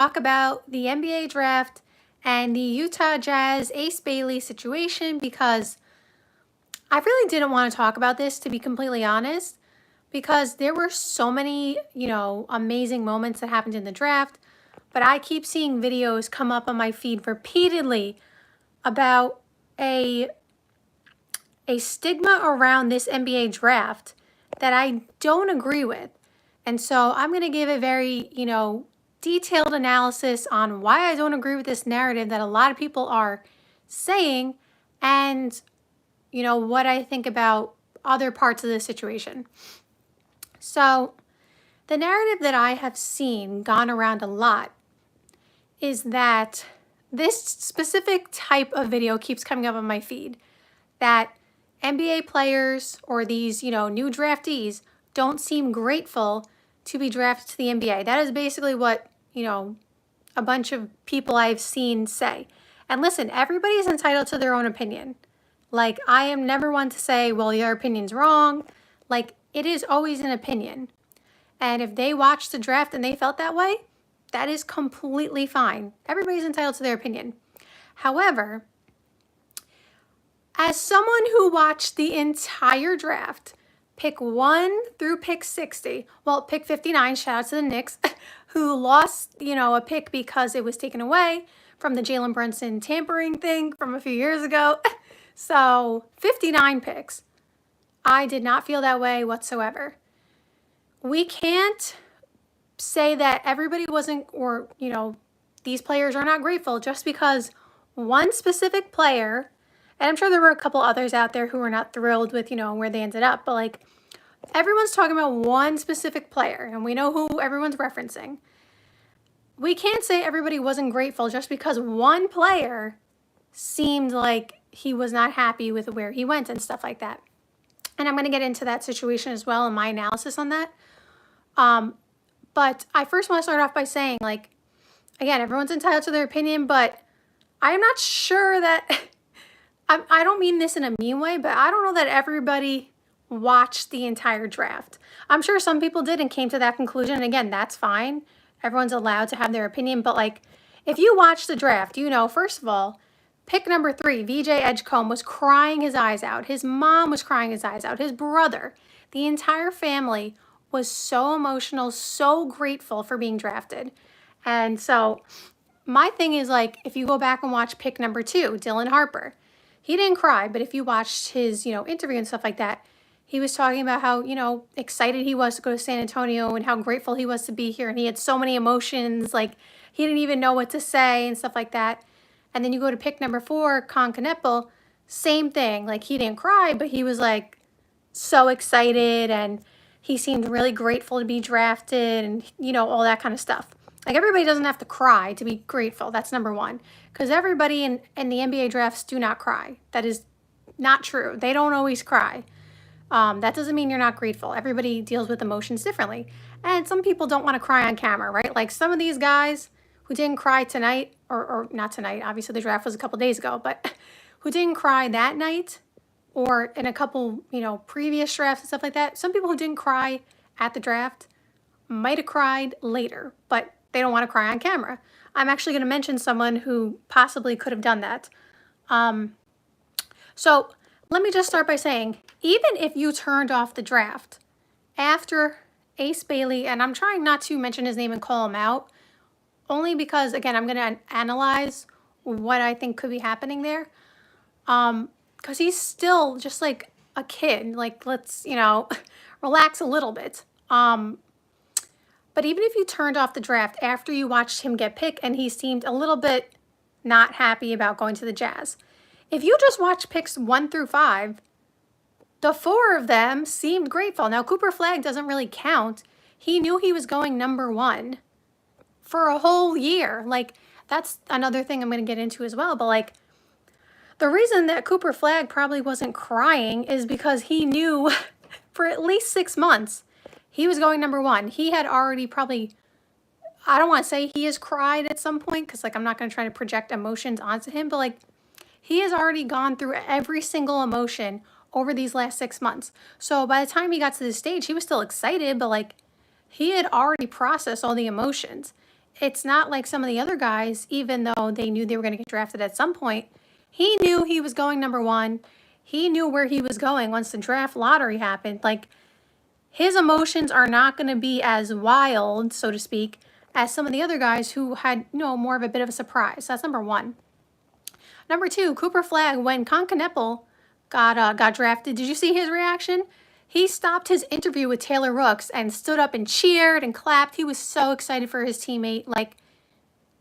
talk about the NBA draft and the Utah Jazz Ace Bailey situation because I really didn't want to talk about this, to be completely honest, because there were so many, amazing moments that happened in the draft. But I keep seeing videos come up on my feed repeatedly about a stigma around this NBA draft that I don't agree with. And so I'm going to give a very, detailed analysis on why I don't agree with this narrative that a lot of people are saying and, what I think about other parts of the situation. So the narrative that I have seen gone around a lot is that this specific type of video keeps coming up on my feed, that NBA players or these, new draftees don't seem grateful to be drafted to the NBA. That is basically what, a bunch of people I've seen say. And listen, everybody is entitled to their own opinion. Like, I am never one to say, well, your opinion's wrong. Like, it is always an opinion. And if they watched the draft and they felt that way, that is completely fine. Everybody's entitled to their opinion. However, as someone who watched the entire draft, pick 1 through pick 60, well, pick 59, shout out to the Knicks, who lost, a pick because it was taken away from the Jalen Brunson tampering thing from a few years ago. So 59 picks. I did not feel that way whatsoever. We can't say that everybody wasn't, or, these players are not grateful just because one specific player, and I'm sure there were a couple others out there who were not thrilled with, where they ended up, but like everyone's talking about one specific player and we know who everyone's referencing. We can't say everybody wasn't grateful just because one player seemed like he was not happy with where he went and stuff like that. And I'm going to get into that situation as well in my analysis on that. But I first want to start off by saying, like, again, everyone's entitled to their opinion, but I'm not sure that, I don't mean this in a mean way, but I don't know that everybody watched the entire draft. I'm sure some people did and came to that conclusion. And again, that's fine. Everyone's allowed to have their opinion. But like, if you watch the draft, first of all, pick number 3, VJ Edgecombe, was crying his eyes out. His mom was crying his eyes out. His brother, the entire family was so emotional, so grateful for being drafted. And so my thing is, like, if you go back and watch pick number 2, Dylan Harper, he didn't cry, but if you watched his, interview and stuff like that, he was talking about how, excited he was to go to San Antonio and how grateful he was to be here. And he had so many emotions, like he didn't even know what to say and stuff like that. And then you go to pick number 4, Con Kneppel, same thing. Like, he didn't cry, but he was like so excited and he seemed really grateful to be drafted and, all that kind of stuff. Like, everybody doesn't have to cry to be grateful. That's number 1. Because everybody in the NBA drafts do not cry. That is not true. They don't always cry. That doesn't mean you're not grateful. Everybody deals with emotions differently. And some people don't want to cry on camera, right? Like some of these guys who didn't cry tonight, or not tonight, obviously the draft was a couple days ago, but who didn't cry that night or in a couple, previous drafts and stuff like that. Some people who didn't cry at the draft might have cried later, but they don't want to cry on camera. I'm actually going to mention someone who possibly could have done that. So let me just start by saying, even if you turned off the draft after Ace Bailey, and I'm trying not to mention his name and call him out, only because, again, I'm going to analyze what I think could be happening there. Because he's still just like a kid. Like, let's, relax a little bit. But even if you turned off the draft after you watched him get picked and he seemed a little bit not happy about going to the Jazz, if you just watch picks 1 through 5, the 4 of them seemed grateful. Now, Cooper Flagg doesn't really count. He knew he was going number 1 for a whole year. Like, that's another thing I'm going to get into as well. But like, the reason that Cooper Flagg probably wasn't crying is because he knew for at least 6 months he was going number 1. He had already probably, I don't want to say he has cried at some point because, like, I'm not going to try to project emotions onto him, but like, he has already gone through every single emotion over these last 6 months. So by the time he got to this stage, he was still excited, but like, he had already processed all the emotions. it's not like some of the other guys, even though they knew they were going to get drafted at some point, he knew he was going number one. He knew where he was going once the draft lottery happened. Like, his emotions are not going to be as wild, so to speak, as some of the other guys who had, more of a bit of a surprise. That's number one. Number two, Cooper Flagg, when Conconneppel got drafted, did you see his reaction? He stopped his interview with Taylor Rooks and stood up and cheered and clapped. He was so excited for his teammate. Like,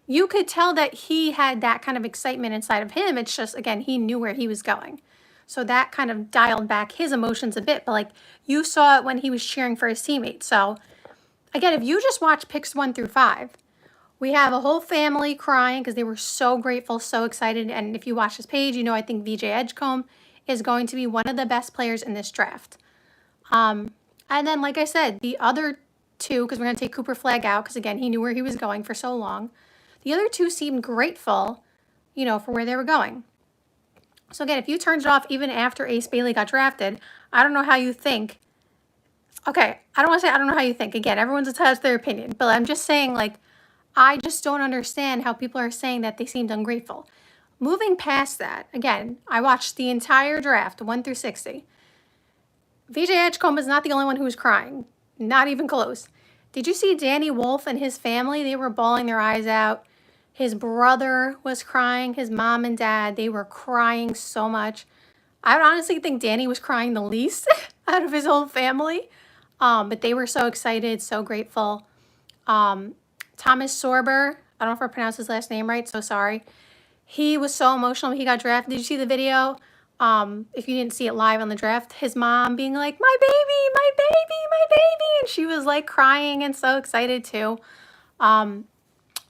you could tell that he had that kind of excitement inside of him. It's just, again, he knew where he was going. So that kind of dialed back his emotions a bit. But, like, you saw it when he was cheering for his teammate. So, again, if you just watch picks 1 through 5, we have a whole family crying because they were so grateful, so excited. And if you watch this page, I think VJ Edgecombe is going to be one of the best players in this draft. And then, like I said, the other two, because we're going to take Cooper Flagg out because, again, he knew where he was going for so long. The other two seemed grateful, for where they were going. So, again, if you turned it off even after Ace Bailey got drafted, I don't know how you think. Okay, I don't want to say I don't know how you think. Again, everyone's entitled to their opinion. But I'm just saying, like, I just don't understand how people are saying that they seemed ungrateful. Moving past that, again, I watched the entire draft, 1 through 60. VJ Edgecombe is not the only one who was crying. Not even close. Did you see Danny Wolf and his family? They were bawling their eyes out. His brother was crying. His mom and dad, they were crying so much. I would honestly think Danny was crying the least out of his whole family. But they were so excited, so grateful. Thomas Sorber, I don't know if I pronounced his last name right, so sorry. He was so emotional when he got drafted. Did you see the video? If you didn't see it live on the draft, his mom being like, my baby, my baby, my baby. And she was like crying and so excited too.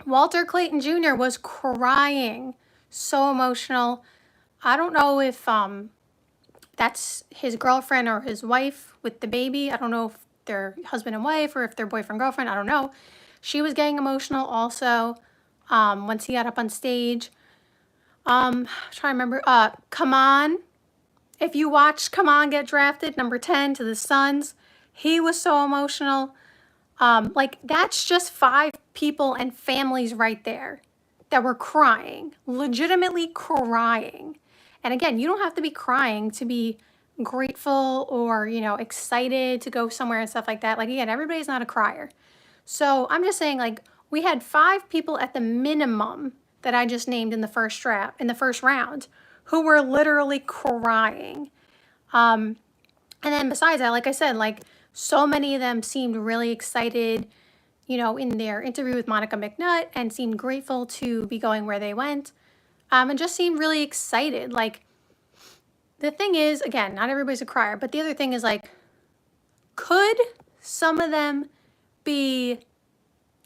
Walter Clayton Jr. was crying, so emotional. I don't know if that's his girlfriend or his wife with the baby. I don't know if they're husband and wife or if they're boyfriend, girlfriend. I don't know. She was getting emotional also once he got up on stage. I'm trying to remember. Come On. If you watched Come On get drafted, number 10 to the Suns, he was so emotional. Like, that's just 5 people and families right there that were crying, legitimately crying. And again, you don't have to be crying to be grateful or, excited to go somewhere and stuff like that. Like, again, everybody's not a crier. So I'm just saying, like, we had 5 people at the minimum that I just named in the first round who were literally crying. And then besides that, like I said, like, so many of them seemed really excited, in their interview with Monica McNutt and seemed grateful to be going where they went. And just seemed really excited. Like, the thing is, again, not everybody's a crier, but the other thing is, like, could some of them be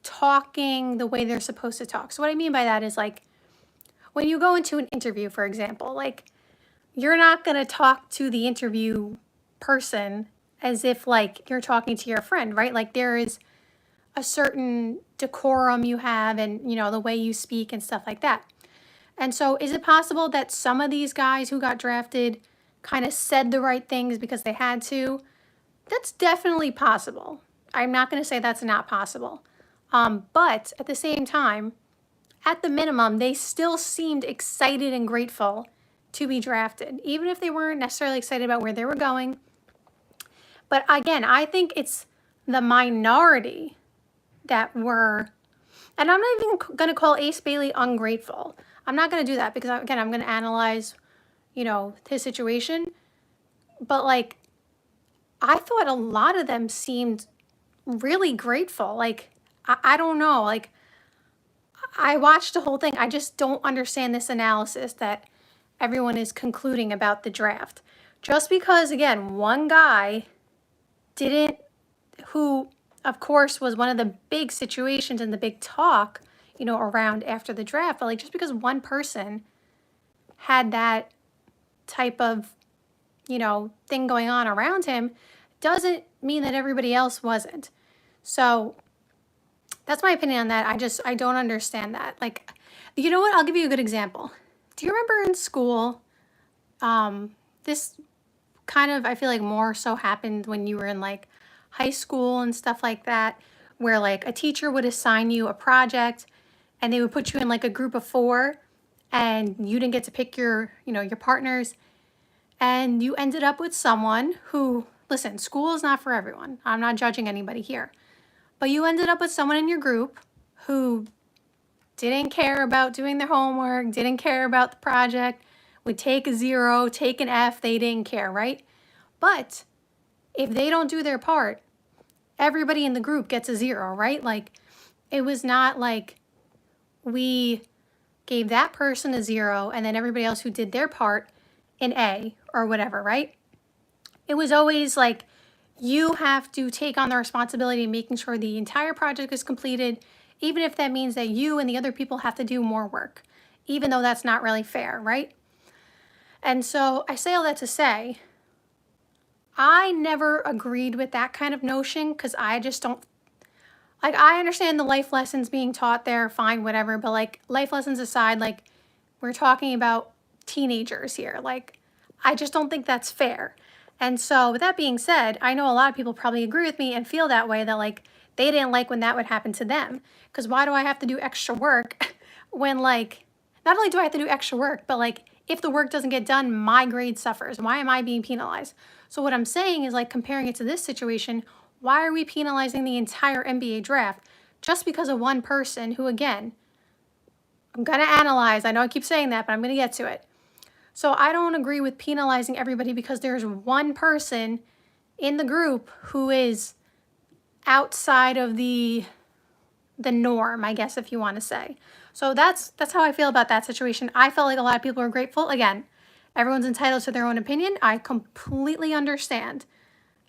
talking the way they're supposed to talk? So what I mean by that is, like, when you go into an interview, for example, like, you're not going to talk to the interview person as if, like, you're talking to your friend, right? Like, there is a certain decorum you have and, the way you speak and stuff like that. And so is it possible that some of these guys who got drafted kind of said the right things because they had to? That's definitely possible. I'm not going to say that's not possible. But at the same time, at the minimum, they still seemed excited and grateful to be drafted, even if they weren't necessarily excited about where they were going. But again, I think it's the minority that were, and I'm not even going to call Ace Bailey ungrateful. I'm not going to do that because, again, I'm going to analyze, his situation. But, like, I thought a lot of them seemed really grateful. Like, I don't know. Like, I watched the whole thing. I just don't understand this analysis that everyone is concluding about the draft. Just because, again, one guy didn't, who, of course, was one of the big situations and the big talk, around after the draft. But, like, just because one person had that type of, thing going on around him doesn't mean that everybody else wasn't. So that's my opinion on that. I don't understand that. Like, you know what? I'll give you a good example. Do you remember in school, this kind of, I feel like more so happened when you were in, like, high school and stuff like that. where like a teacher would assign you a project and they would put you in like a group of 4 and you didn't get to pick your, your partners, and you ended up with someone who, listen, school is not for everyone. I'm not judging anybody here. But you ended up with someone in your group who didn't care about doing their homework, didn't care about the project, would take a 0, take an F, they didn't care, right? But if they don't do their part, everybody in the group gets a 0, right? Like, it was not like we gave that person a 0 and then everybody else who did their part an A or whatever, right? It was always like, you have to take on the responsibility of making sure the entire project is completed, even if that means that you and the other people have to do more work, even though that's not really fair, right? And so I say all that to say, I never agreed with that kind of notion because I just don't, like, I understand the life lessons being taught there, fine, whatever, but like, life lessons aside, like, we're talking about teenagers here. Like, I just don't think that's fair. And so with that being said, I know a lot of people probably agree with me and feel that way, that like they didn't like when that would happen to them. Because why do I have to do extra work when, like, not only do I have to do extra work, but like if the work doesn't get done, my grade suffers. Why am I being penalized? So what I'm saying is, like, comparing it to this situation, why are we penalizing the entire NBA draft just because of one person who, again, I'm going to analyze. I know I keep saying that, but I'm going to get to it. So I don't agree with penalizing everybody because there's one person in the group who is outside of the norm, I guess, if you want to say. So that's how I feel about that situation. I felt like a lot of people were grateful. Again, everyone's entitled to their own opinion. I completely understand.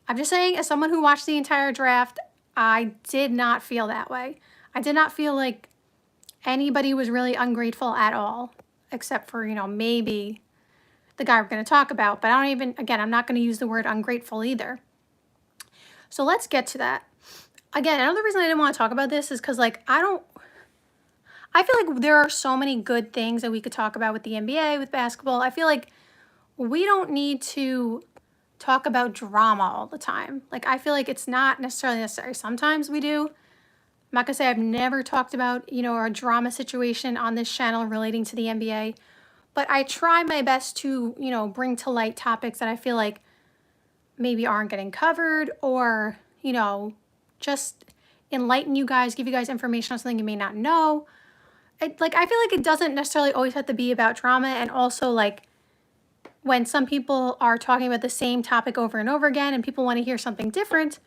I'm just saying, as someone who watched the entire draft, I did not feel that way. I did not feel like anybody was really ungrateful at all, except for, maybe the guy we're going to talk about. But I'm not going to use the word ungrateful either. So let's get to that. Again, another reason I didn't want to talk about this is because, like, I feel like there are so many good things that we could talk about with the NBA, with basketball. I feel like we don't need to talk about drama all the time. Like, I feel like it's not necessarily necessary. Sometimes we do. I'm not going to say I've never talked about, a drama situation on this channel relating to the NBA. But I try my best to, bring to light topics that I feel like maybe aren't getting covered, or, just enlighten you guys, give you guys information on something you may not know. I feel like it doesn't necessarily always have to be about drama. And also, like, when some people are talking about the same topic over and over again and people want to hear something different,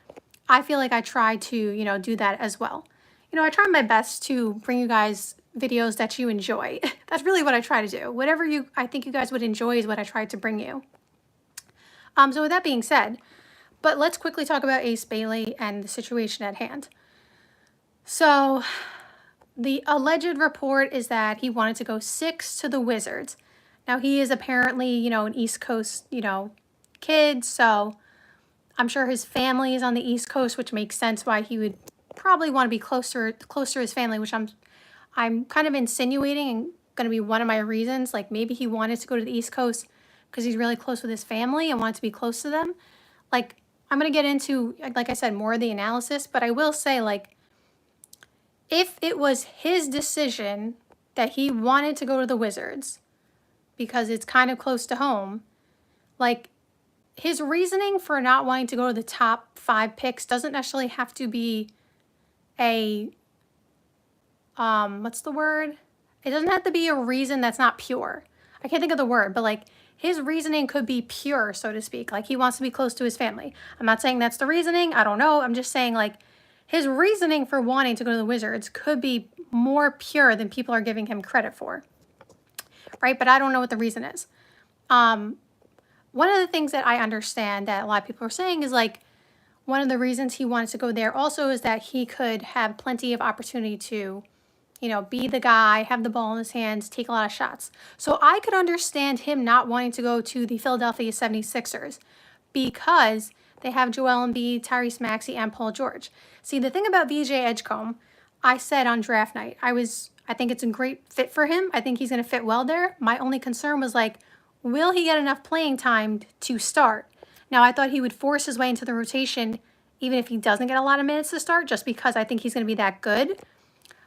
I feel like I try to, do that as well. I try my best to bring you guys videos that you enjoy. That's really what I try to do. Whatever I think you guys would enjoy is what I try to bring you. So with that being said, but let's quickly talk about Ace Bailey and the situation at hand. So the alleged report is that he wanted to go 6 to the Wizards. Now, he is apparently, an East Coast, kid, so I'm sure his family is on the East Coast, which makes sense why he would probably want to be closer to his family, which I'm kind of insinuating and going to be one of my reasons. Like, maybe he wanted to go to the East Coast because he's really close with his family and wanted to be close to them. Like, I'm going to get into, like I said, more of the analysis, but I will say, like, if it was his decision that he wanted to go to the Wizards because it's kind of close to home, like, his reasoning for not wanting to go to the top 5 picks doesn't necessarily have to be a, what's the word? It doesn't have to be a reason that's not pure. I can't think of the word, but, like, his reasoning could be pure, so to speak. Like, he wants to be close to his family. I'm not saying that's the reasoning. I don't know. I'm just saying, like, his reasoning for wanting to go to the Wizards could be more pure than people are giving him credit for, right? But I don't know what the reason is. One of the things that I understand that a lot of people are saying is, like, one of the reasons he wanted to go there also is that he could have plenty of opportunity to, be the guy, have the ball in his hands, take a lot of shots. So I could understand him not wanting to go to the Philadelphia 76ers because they have Joel Embiid, Tyrese Maxey, and Paul George. See, the thing about VJ Edgecombe, I said on draft night, I think it's a great fit for him. I think he's going to fit well there. My only concern was, like, will he get enough playing time to start? Now, I thought he would force his way into the rotation even if he doesn't get a lot of minutes to start, just because I think he's going to be that good.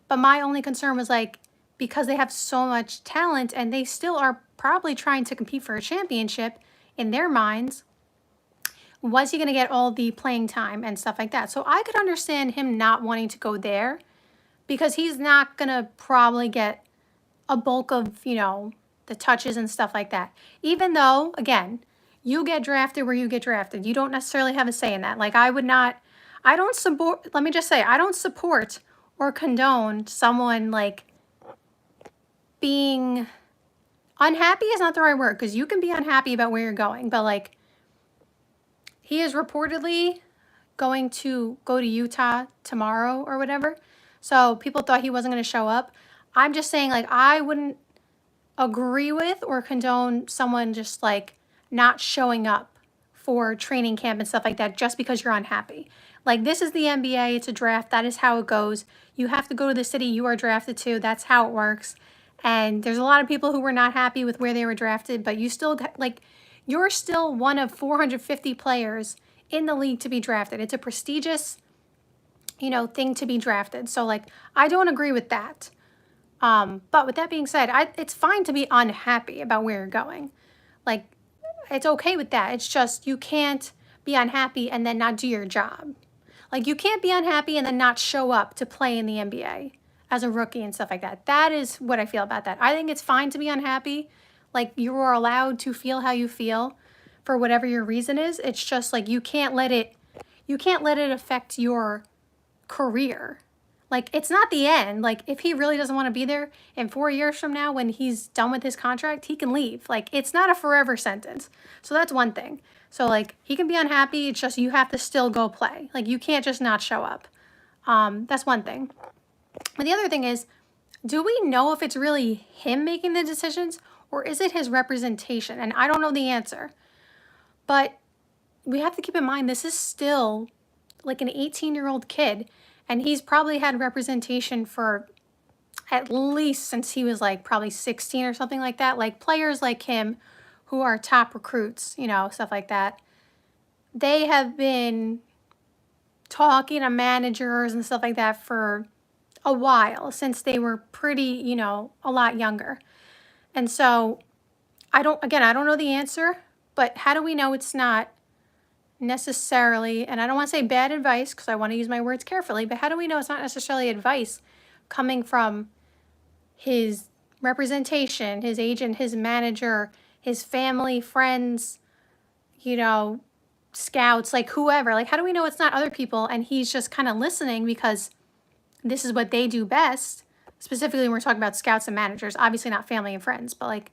But my only concern was like, because they have so much talent and they still are probably trying to compete for a championship in their minds, was he going to get all the playing time and stuff like that? So I could understand him not wanting to go there because he's not going to probably get a bulk of, you know, the touches and stuff like that. Even though, again, you get drafted where you get drafted. You don't necessarily have a say in that. Like I don't support, let me just say, I don't support or condone someone like being unhappy is not the right word, because you can be unhappy about where you're going, but like he is reportedly going to go to Utah tomorrow or whatever. So people thought he wasn't going to show up. I'm just saying, like, I wouldn't agree with or condone someone just like not showing up for training camp and stuff like that just because you're unhappy. Like, this is the NBA, it's a draft, that is how it goes. You have to go to the city you are drafted to, that's how it works. And there's a lot of people who were not happy with where they were drafted, but you still, like, you're still one of 450 players in the league to be drafted. It's a prestigious, you know, thing to be drafted. So, like, I don't agree with that. But with that being said, it's fine to be unhappy about where you're going. Like, it's okay with that. It's just you can't be unhappy and then not do your job. Like, you can't be unhappy and then not show up to play in the NBA as a rookie and stuff like that. That is what I feel about that. I think it's fine to be unhappy. Like, you are allowed to feel how you feel for whatever your reason is. It's just like you can't let it affect your career. Like, it's not the end. Like, if he really doesn't want to be there in 4 years from now when he's done with his contract, he can leave. Like, it's not a forever sentence. So that's one thing. So, like, he can be unhappy. It's just you have to still go play. Like, you can't just not show up. That's one thing. But the other thing is, do we know if it's really him making the decisions or is it his representation? And I don't know the answer. But we have to keep in mind, this is still like an 18-year-old kid. And he's probably had representation for at least since he was like probably 16 or something like that. Like, players like him who are top recruits, you know, stuff like that. They have been talking to managers and stuff like that for a while, since they were pretty, you know, a lot younger. And so I don't know the answer, but how do we know it's not necessarily, and I don't want to say bad advice because I want to use my words carefully, but how do we know it's not necessarily advice coming from his representation, his agent, his manager, his family, friends, you know, scouts, like whoever? Like, how do we know it's not other people and he's just kind of listening because this is what they do best? Specifically, when we're talking about scouts and managers, obviously not family and friends, but like,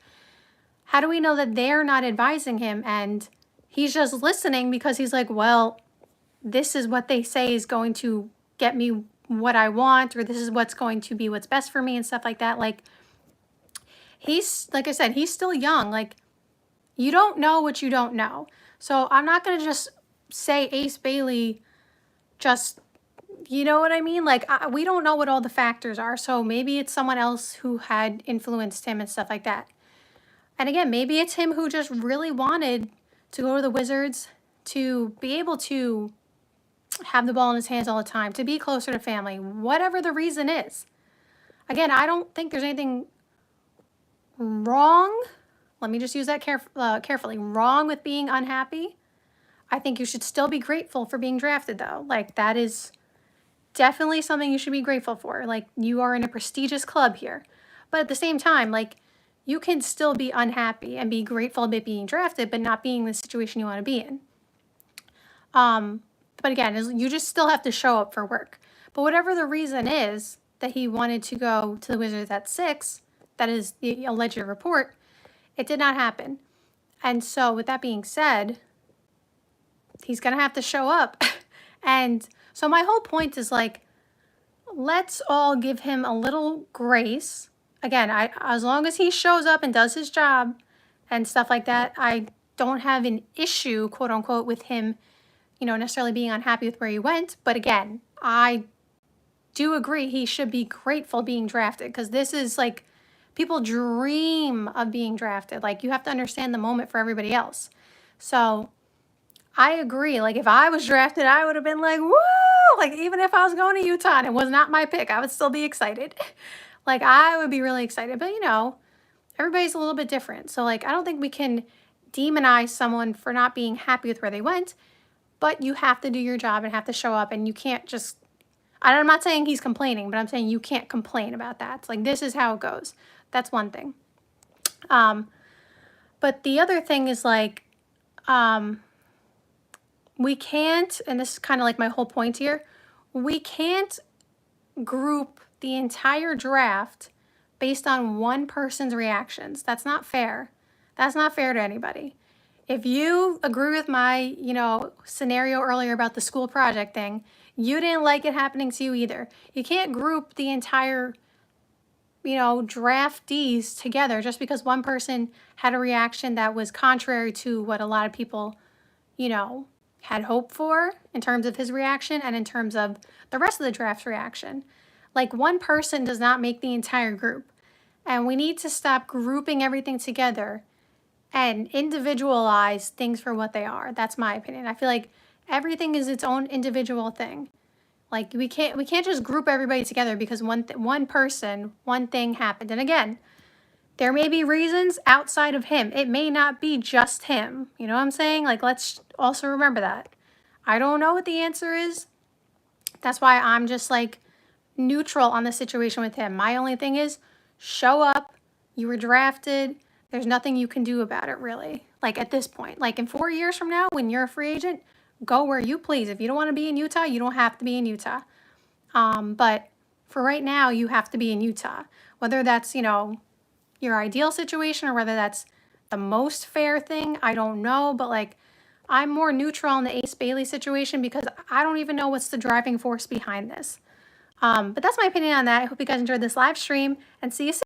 how do we know that they're not advising him and he's just listening because he's like, well, this is what they say is going to get me what I want, or this is what's going to be what's best for me and stuff like that. Like, he's, like I said, he's still young. Like, you don't know what you don't know. So I'm not going to just say Ace Bailey just, you know what I mean? Like, we don't know what all the factors are. So maybe it's someone else who had influenced him and stuff like that. And again, maybe it's him who just really wanted to go to the Wizards, to be able to have the ball in his hands all the time, to be closer to family, whatever the reason is. Again, I don't think there's anything wrong. Let me just use that carefully. Wrong with being unhappy. I think you should still be grateful for being drafted, though. Like, that is definitely something you should be grateful for. Like, you are in a prestigious club here. But at the same time, like, you can still be unhappy and be grateful about being drafted, but not being in the situation you want to be in. But again, you just still have to show up for work. But whatever the reason is that he wanted to go to the Wizards at 6, that is the alleged report, it did not happen. And so with that being said, he's going to have to show up. And so my whole point is, like, let's all give him a little grace. Again, as long as he shows up and does his job and stuff like that, I don't have an issue, quote unquote, with him, you know, necessarily being unhappy with where he went. But again, I do agree he should be grateful being drafted, because this is like, people dream of being drafted. Like, you have to understand the moment for everybody else. So I agree. Like if I was drafted, I would have been like, woo! Like even if I was going to Utah and it was not my pick, I would still be excited. Like I would be really excited. But everybody's a little bit different. So like I don't think we can demonize someone for not being happy with where they went, but you have to do your job and have to show up, and you can't just, I'm not saying he's complaining, but I'm saying you can't complain about that. It's like this is how it goes. That's one thing. But the other thing is like, we can't, and this is kind of like my whole point here, we can't group the entire draft based on one person's reactions. That's not fair. That's not fair to anybody. If you agree with my, scenario earlier about the school project thing, you didn't like it happening to you either. You can't group the entire, draftees together just because one person had a reaction that was contrary to what a lot of people, had hoped for in terms of his reaction and in terms of the rest of the draft's reaction. Like one person does not make the entire group. And we need to stop grouping everything together and individualize things for what they are. That's my opinion. I feel like everything is its own individual thing. Like we can't just group everybody together because one person, one thing happened. And again, there may be reasons outside of him. It may not be just him. You know what I'm saying? Like let's also remember that. I don't know what the answer is. That's why I'm just like neutral on the situation with him. My only thing is show up. You were drafted. There's nothing you can do about it really. Like at this point, like in 4 years from now, when you're a free agent, go where you please. If you don't want to be in Utah, you don't have to be in Utah. But for right now, you have to be in Utah. Whether that's, your ideal situation or whether that's the most fair thing, I don't know. But like, I'm more neutral in the Ace Bailey situation because I don't even know what's the driving force behind this. But that's my opinion on that. I hope you guys enjoyed this live stream and see you soon.